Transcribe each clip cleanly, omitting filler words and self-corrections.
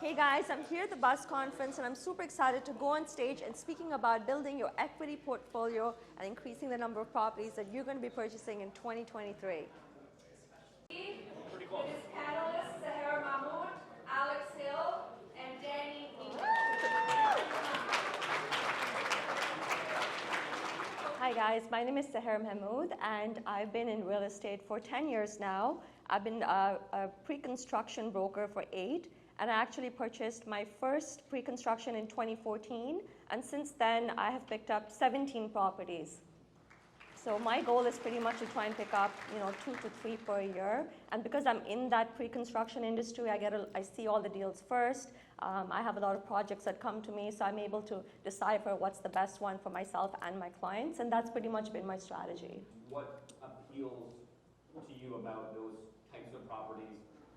Hey guys, I'm here at the Buzz Conference and I'm super excited to go on stage and speaking about building your equity portfolio and increasing the number of properties that you're going to be purchasing in 2023. Pretty close. It is panelists Sahara Mahmood, Alex Hill, and Danny Hi guys, my name is Sahara Mahmood and I've been in real estate for 10 years now. I've been a pre-construction broker for 8, and I actually purchased my first pre-construction in 2014, and since then I have picked up 17 properties. So my goal is pretty much to try and pick up, 2 to 3 per year. And because I'm in that pre-construction industry, I see all the deals first. I have a lot of projects that come to me, so I'm able to decipher what's the best one for myself and my clients, and that's pretty much been my strategy. What appeals to you about those types of properties,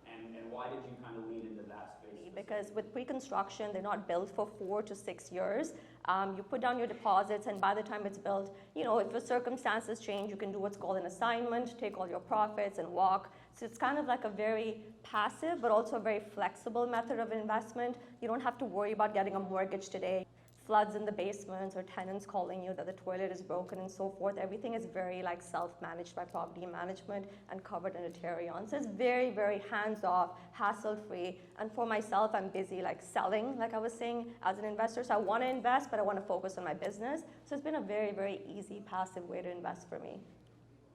and why did you kind of lean into that space? Because with pre-construction, they're not built for 4 to 6 years. You put down your deposits, and by the time it's built, if the circumstances change, you can do what's called an assignment, take all your profits and walk. So it's kind of like a very passive, but also a very flexible method of investment. You don't have to worry about getting a mortgage today. Floods in the basements or tenants calling you that the toilet is broken and so forth. Everything is very self-managed by property management and covered in a Tarion. So it's very, very hands-off, hassle-free. And for myself, I'm busy selling, like I was saying, as an investor. So I want to invest, but I want to focus on my business. So it's been a very, very easy, passive way to invest for me.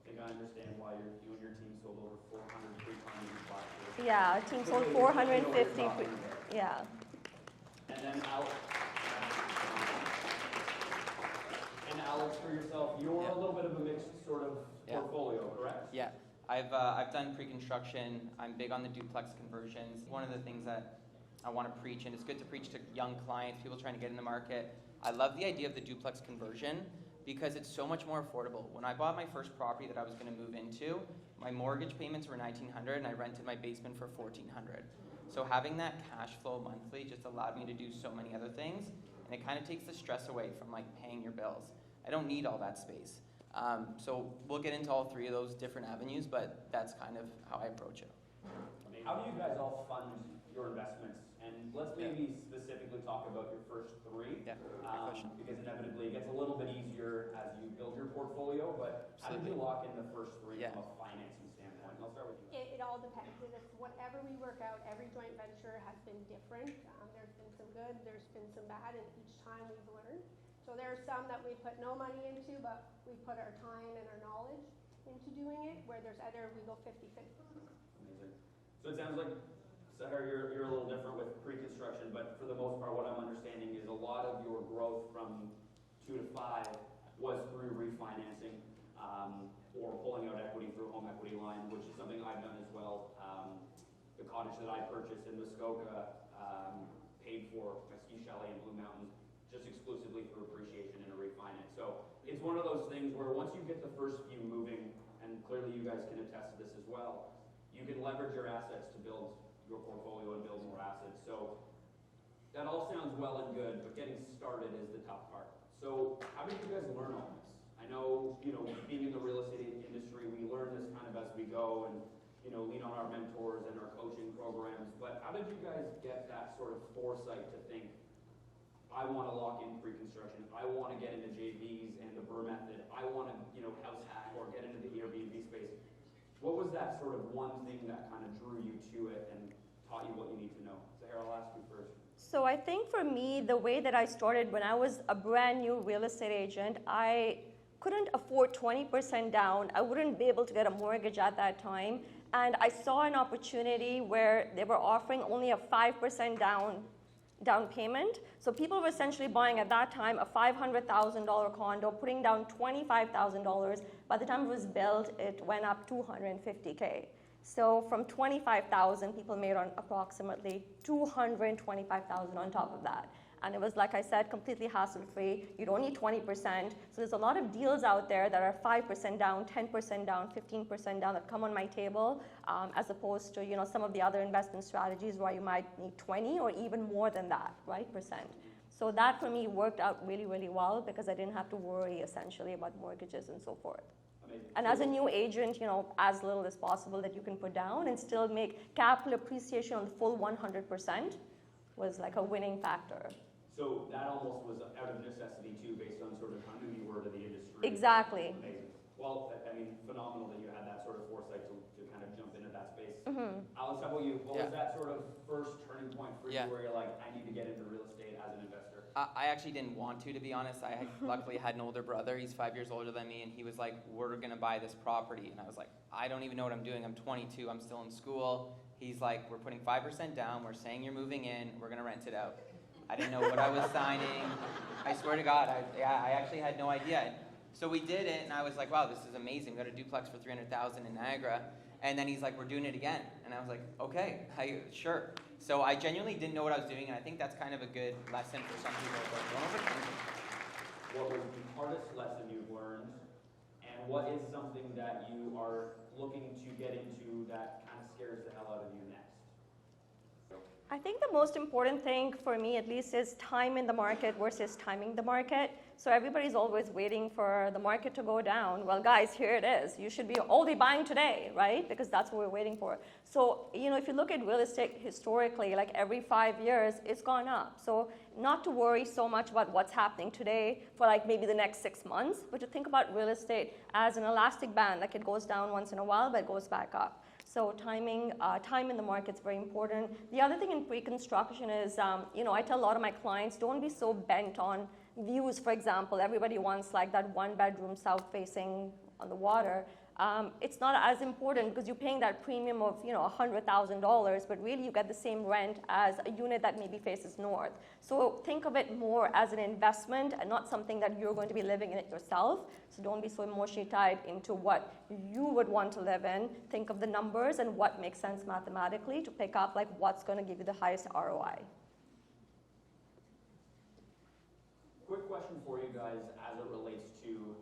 I think I understand why you and your team sold over 400 pre-condos last year. Yeah, our team sold 450. Yeah. And then Alex, for yourself, you're a little bit of a mixed sort of portfolio, correct? Yeah, I've done pre-construction. I'm big on the duplex conversions. One of the things that I want to preach, and it's good to preach to young clients, people trying to get in the market. I love the idea of the duplex conversion because it's so much more affordable. When I bought my first property that I was going to move into, my mortgage payments were $1,900 and I rented my basement for $1,400. So having that cash flow monthly just allowed me to do so many other things, and it kind of takes the stress away from paying your bills. I don't need all that space. So we'll get into all 3 of those different avenues, but that's kind of how I approach it. How do you guys all fund your investments? And let's maybe specifically talk about your first 3. Yeah, because inevitably it gets a little bit easier as you build your portfolio, but how did you lock in the first 3 from a financing standpoint? I'll start with you. It all depends. It's whatever we work out, every joint venture has been different. There's been some good, there's been some bad, and each time we've learned. So there are some that we put no money into, but we put our time and our knowledge into doing it, where there's other, we go 50-50. Amazing. So it sounds like, Sahara, you're a little different with pre-construction, but for the most part, what I'm understanding is a lot of your growth from 2 to 5 was through refinancing or pulling out equity through a home equity line, which is something I've done as well. The cottage that I purchased in Muskoka paid for my ski chalet in Blue Mountains just exclusively through appreciation and a refinance. So it's one of those things where once you get the first few moving, and clearly you guys can attest to this as well, you can leverage your assets to build your portfolio and build more assets. So that all sounds well and good, but getting started is the tough part. So how did you guys learn all this? I know, being in the real estate industry, we learn this kind of as we go and, lean on our mentors and our coaching programs, but how did you guys get that sort of foresight to think, I want to lock in pre-construction, I want to get into JVs and the BRRRR method, I want to, house hack or get into the Airbnb space? What was that sort of one thing that kind of drew you to it and taught you what you need to know? Sahara, I'll ask you first. So I think for me, the way that I started when I was a brand new real estate agent, I couldn't afford 20% down. I wouldn't be able to get a mortgage at that time. And I saw an opportunity where they were offering only a 5% down payment. So people were essentially buying at that time a $500,000 condo, putting down $25,000. By the time it was built, it went up $250K. So from $25,000, people made on approximately $225,000 on top of that. And it was, like I said, completely hassle-free. You don't need 20%. So there's a lot of deals out there that are 5% down, 10% down, 15% down that come on my table, as opposed to some of the other investment strategies where you might need 20 or even more than that, right, percent. So that for me worked out really, really well because I didn't have to worry essentially about mortgages and so forth. Amazing. And as a new agent, as little as possible that you can put down and still make capital appreciation on the full 100%. was like a winning factor. So that almost was out of necessity too, based on sort of how new you were to the industry. Exactly. Amazing. Well, I mean, phenomenal that you had that sort of foresight to kind of jump into that space. Alex, how about you? What was that sort of first turning point for you where you're like, I need to get into real estate as an investor? I actually didn't want to be honest. Luckily had an older brother. He's 5 years older than me, and he was like, we're going to buy this property. And I was like, I don't even know what I'm doing. I'm 22. I'm still in school. He's like, we're putting 5% down. We're saying you're moving in. We're going to rent it out. I didn't know what I was signing. I swear to God, I actually had no idea. So we did it, and I was like, wow, this is amazing. We got a duplex for $300,000 in Niagara. And then he's like, we're doing it again. And I was like, okay, sure. So I genuinely didn't know what I was doing, and I think that's kind of a good lesson for some people. But don't overthink it. What was the hardest lesson you've learned, and what is something that you are looking to get into that kind of scares the hell out of you next? I think the most important thing for me, at least, is time in the market versus timing the market. So everybody's always waiting for the market to go down. Well, guys, here it is. You should be only buying today, right? Because that's what we're waiting for. So, if you look at real estate historically, like every 5 years, it's gone up. So not to worry so much about what's happening today for like maybe the next 6 months, but to think about real estate as an elastic band. Like it goes down once in a while, but it goes back up. So time in the market is very important. The other thing in pre-construction is, I tell a lot of my clients, don't be so bent on views, for example. Everybody wants like that one bedroom south facing on the water. It's not as important because you're paying that premium of $100,000, but really you get the same rent as a unit that maybe faces north. So think of it more as an investment and not something that you're going to be living in it yourself. So don't be so emotionally tied into what you would want to live in. Think of the numbers and what makes sense mathematically to pick up like what's going to give you the highest ROI. Quick question for you guys as it relates to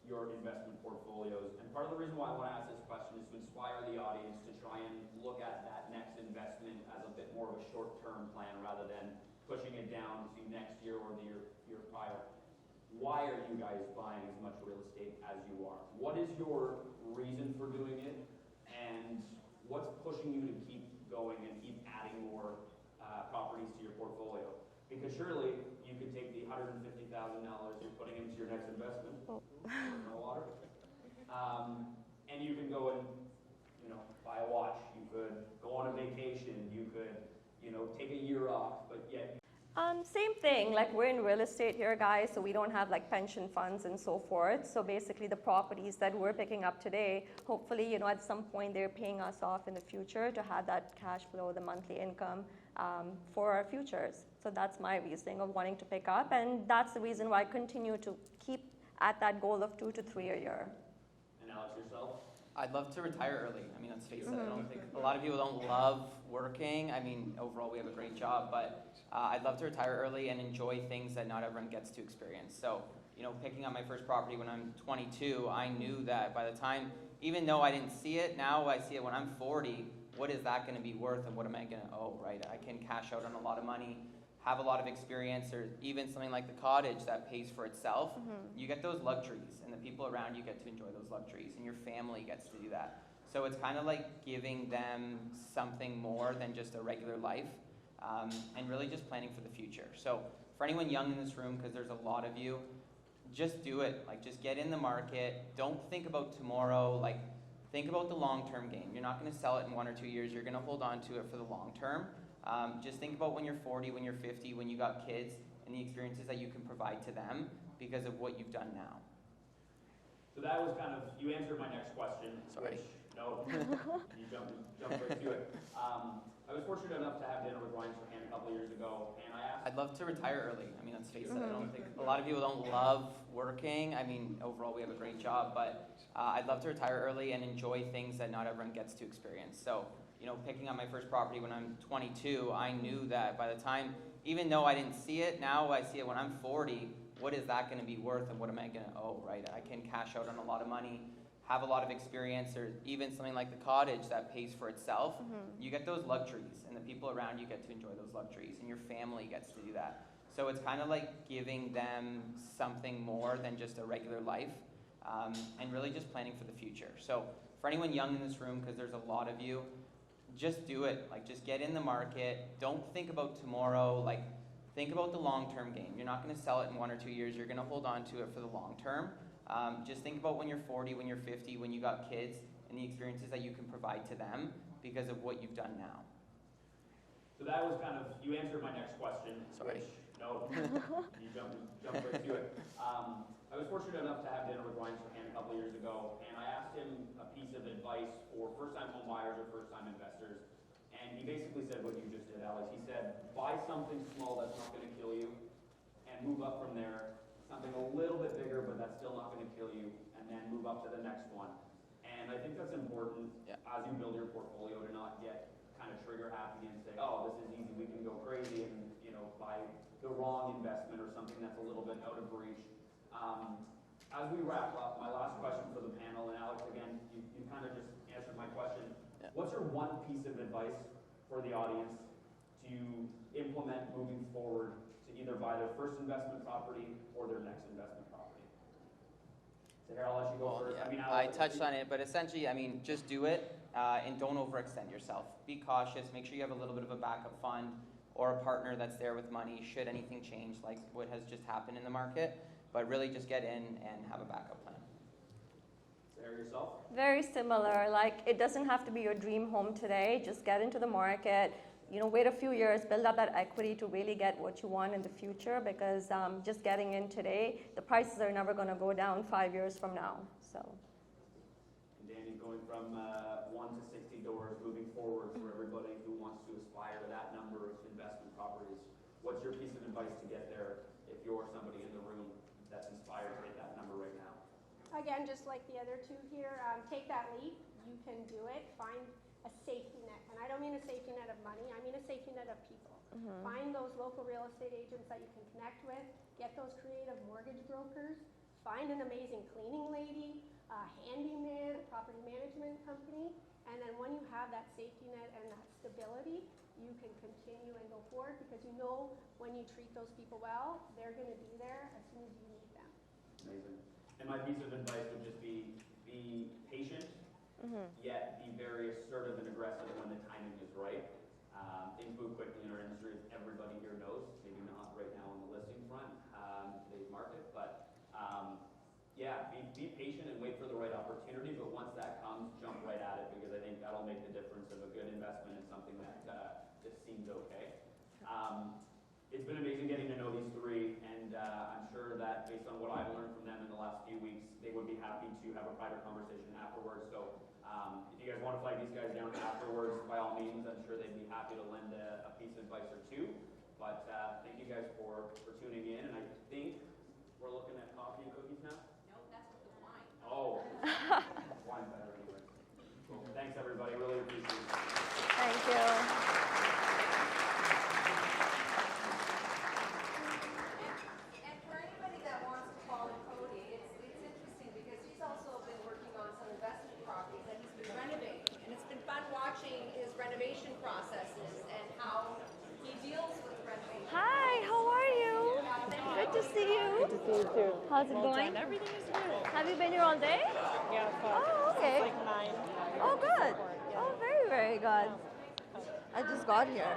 your investment portfolios. And part of the reason why I want to ask this question is to inspire the audience to try and look at that next investment as a bit more of a short-term plan rather than pushing it down to next year or the year prior. Why are you guys buying as much real estate as you are? What is your reason for doing it? And what's pushing you to keep going and keep adding more properties to your portfolio? Because surely you could take the $150,000 you're putting into your next investment, no water, and you can go and buy a watch. You could go on a vacation. You could take a year off, but yet. Same thing, like we're in real estate here, guys, so we don't have like pension funds and so forth. So basically the properties that we're picking up today, hopefully, at some point they're paying us off in the future to have that cash flow, the monthly income for our futures. So that's my reasoning of wanting to pick up, and that's the reason why I continue to keep at that goal of 2 to 3 a year. And Alex, yourself? I'd love to retire early. Let's face it. I don't think a lot of people don't love working. Overall we have a great job, but I'd love to retire early and enjoy things that not everyone gets to experience. So, picking up my first property when I'm 22, I knew that by the time, even though I didn't see it, now I see it when I'm 40, what is that going to be worth and what am I going to owe, right? I can cash out on a lot of money, have a lot of experience, or even something like the cottage that pays for itself. You get those luxuries, and the people around you get to enjoy those luxuries, and your family gets to do that. So it's kind of like giving them something more than just a regular life, and really just planning for the future. So for anyone young in this room, because there's a lot of you, just do it. Just get in the market. Don't think about tomorrow. Think about the long-term game. You're not going to sell it in 1 or 2 years. You're going to hold on to it for the long term. Just think about when you're 40, when you're 50, when you got kids, and the experiences that you can provide to them because of what you've done now. So that was you answered my next question. Sorry. Which, no, you jumped right to it. I was fortunate enough to have dinner with Ryan Strahan a couple years ago, and I asked. I'd love to retire early. Let's face it. I don't think a lot of people don't love working. Overall we have a great job, but I'd love to retire early and enjoy things that not everyone gets to experience. So, picking up my first property when I'm 22, I knew that by the time, even though I didn't see it, now I see it when I'm 40, what is that going to be worth and what am I going to owe, right? I can cash out on a lot of money, have a lot of experience, or even something like the cottage that pays for itself. You get those luxuries, and the people around you get to enjoy those luxuries, and your family gets to do that. So it's kind of like giving them something more than just a regular life, and really just planning for the future. So for anyone young in this room, because there's a lot of you, just do it. Like, just get in the market. Don't think about tomorrow. Like, think about the long-term game. You're not going to sell it in 1 or 2 years. You're going to hold on to it for the long term. Just think about when you're 40, when you're 50, when you got kids, and the experiences that you can provide to them because of what you've done now. So that was kind of, you answered my next question. Sorry. Which, no, you jumped right to it. I was fortunate enough to have dinner with Ryan Strahan a couple years ago, and I asked him a piece of advice for first-time home buyers or first-time investors, and he basically said what you just did, Alex. He said, buy something small that's not going to kill you, and move up from there. Something a little bit bigger, but that's still not going to kill you, and then move up to the next one. And I think that's important as you build your portfolio to not get kind of trigger happy and say, oh, this is easy, we can go crazy and, you know, buy the wrong investment or something that's a little bit out of reach. As we wrap up, my last question for the panel, and Alex, again, you kind of just answered my question. Yeah. What's your one piece of advice for the audience to implement moving forward to either buy their first investment property or their next investment property? Sahara, I'll let you go first. Yeah. I mean, I touched on it, but essentially, I mean, just do it and don't overextend yourself. Be cautious. Make sure you have a little bit of a backup fund or a partner that's there with money should anything change, like what has just happened in the market. But really just get in and have a backup plan. Sarah, yourself? Very similar. Like, it doesn't have to be your dream home today. Just get into the market. You know, wait a few years, build up that equity to really get what you want in the future, because just getting in today, the prices are never going to go down 5 years from now. So. And Danny, going from 1 to 60 doors, moving forward for everybody who wants to aspire to that number of investment properties, what's your piece of advice to get there if you're somebody in the room that's inspired to hit that number right now? Again, just like the other two here, take that leap. You can do it. Find a safety net. And I don't mean a safety net of money. I mean a safety net of people. Mm-hmm. Find those local real estate agents that you can connect with. Get those creative mortgage brokers. Find an amazing cleaning lady, a handyman, a property management company. And then when you have that safety net and that stability, you can continue and go forward, because you know when you treat those people well, they're going to be there as soon as you need them. Amazing. And my piece of advice would just be patient, yet be very assertive and aggressive when the timing is right. Things move quickly in our industry, as everybody here knows. Maybe not right now on the listing front, today's market, but yeah, be patient and wait for the right opportunity. But once that comes, jump right at it, because I think that'll make the difference of a good investment and something that just seems okay. It's been amazing getting to know these three, and I'm sure that based on what I've learned from them in the last few weeks, they would be happy to have a private conversation afterwards. So if you guys want to flag these guys down afterwards, by all means, I'm sure they'd be happy to lend a piece of advice or two. But thank you guys for tuning in, and I think we're looking at coffee and cookies now? No, that's with the wine. Oh, wine's better anyway. Cool. Thanks, everybody. Really appreciate it. Thank you. And for anybody that wants to follow Cody, it's interesting because he's also been working on some investment properties that he's been renovating. And it's been fun watching his renovation processes and how he deals with renovation. Hi, how are you? Good to see you. Good to see you too. How's it Well going? done. Everything is good. Have you been here all day? Yeah, Oh, okay. It's like 9. Oh, good. Yeah. Oh, very, very good. I just got here.